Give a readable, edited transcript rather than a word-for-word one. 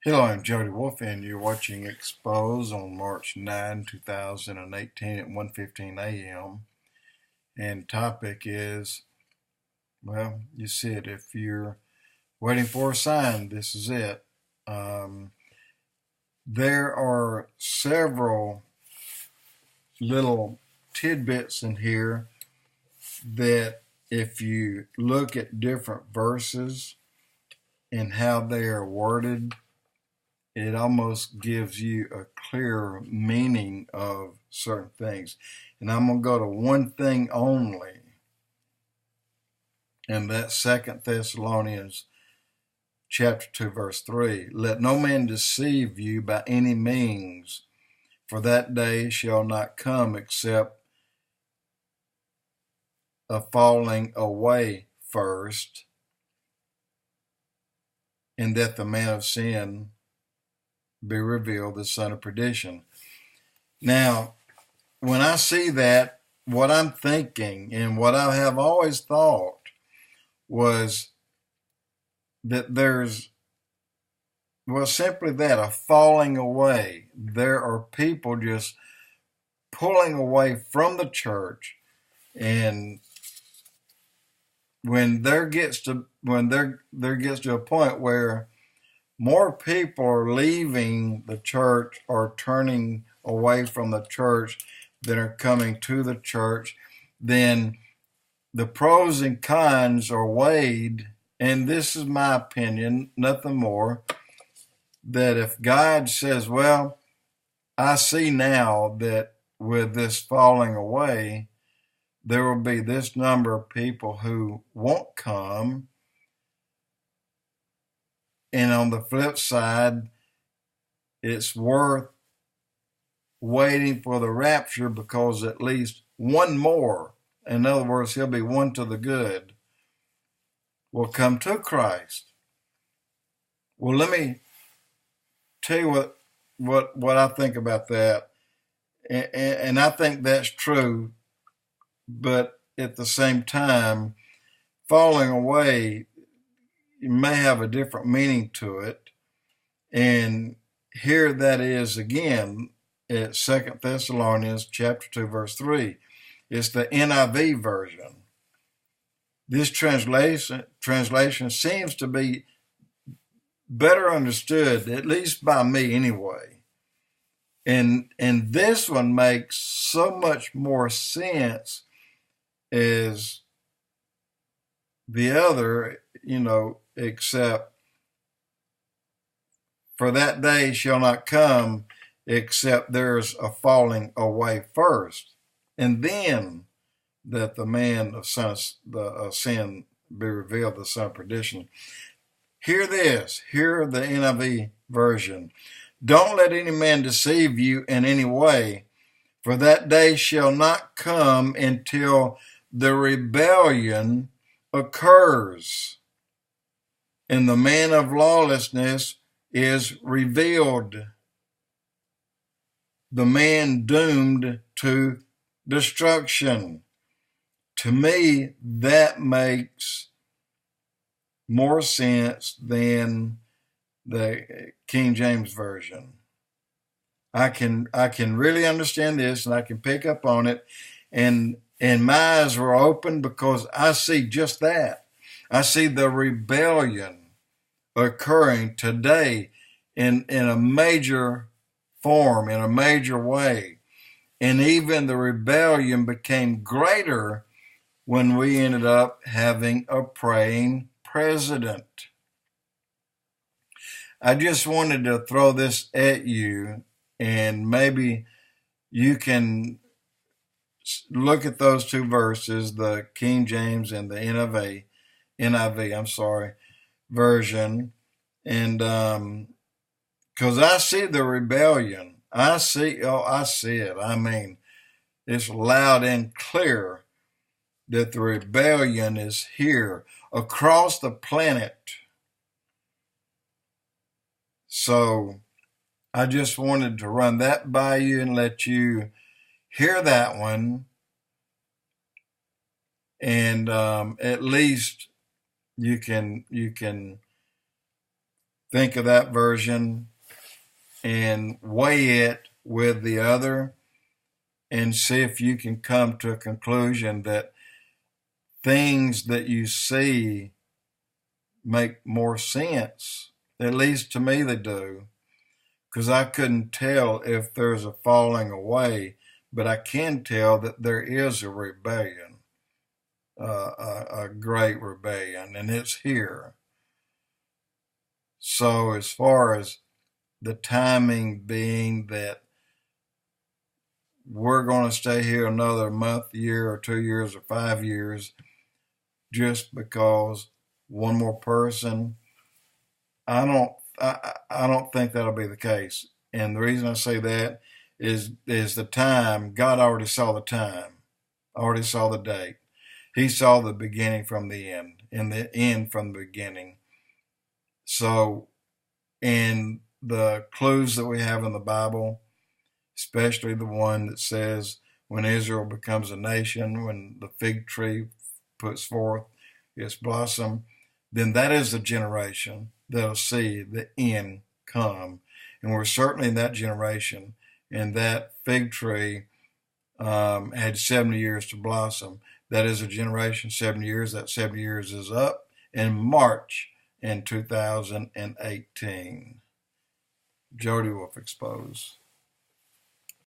Hello, I'm Jody Wolf, and you're watching Expoz on March 9, 2018 at 1:15 a.m. And topic is, well, you see it. If you're waiting for a sign, this is it. Um, there are several little tidbits in here that if you look at different verses and how they are worded, it almost gives you a clearer meaning of certain things. And I'm going to go to one thing only, and that's 2 Thessalonians chapter 2, verse 3. Let no man deceive you by any means, for that day shall not come except a falling away first, and that the man of sin be revealed, the son of perdition. Now, when I see that, what I'm thinking and what I have always thought was that there's, well, simply that, a falling away. There are people just pulling away from the church, and when there gets to a point where more people are leaving the church or turning away from the church than are coming to the church, then the pros and cons are weighed, and this is my opinion, nothing more, that if God says, well, I see now that with this falling away, there will be this number of people who won't come, and on the flip side, it's worth waiting for the rapture because at least one more, in other words, he'll be one to the good, will come to Christ. Well, let me tell you what I think about that. And I think that's true, but at the same time, falling away may have a different meaning to it. And here that is again at 2 Thessalonians chapter 2, verse 3. It's the NIV version. This translation seems to be better understood, at least by me anyway. And this one makes so much more sense as the other, except for that day shall not come except there's a falling away first, and then that the man of sin be revealed, the son of perdition. Hear this, hear the NIV version. Don't let any man deceive you in any way, for that day shall not come until the rebellion occurs, and the man of lawlessness is revealed, the man doomed to destruction. To me, that makes more sense than the King James Version. I can really understand this, and I can pick up on it, and my eyes were open because I see just that. I see the rebellion occurring today in a major form, in a major way. And even the rebellion became greater when we ended up having a praying president. I just wanted to throw this at you, and maybe you can look at those two verses, the King James and the NIV version, and because I see the rebellion. I see it. I mean, it's loud and clear that the rebellion is here across the planet. So I just wanted to run that by you and let you hear that one, and at least you can think of that version and weigh it with the other and see if you can come to a conclusion that things that you see make more sense. At least to me they do, because I couldn't tell if there's a falling away, but I can tell that there is a rebellion, a great rebellion, and it's here. So as far as the timing being that we're going to stay here another month, year, or 2 years, or 5 years, just because one more person, I don't think that'll be the case. And the reason I say that is the time. God already saw the time, already saw the date. He saw the beginning from the end, and the end from the beginning. So, in the clues that we have in the Bible, especially the one that says when Israel becomes a nation, when the fig tree puts forth its blossom, then that is the generation that'll see the end come. And we're certainly in that generation. And that fig tree had 70 years to blossom. That is a generation, 70 years. That 70 years is up in March in 2018. Jody Wolf Expoz.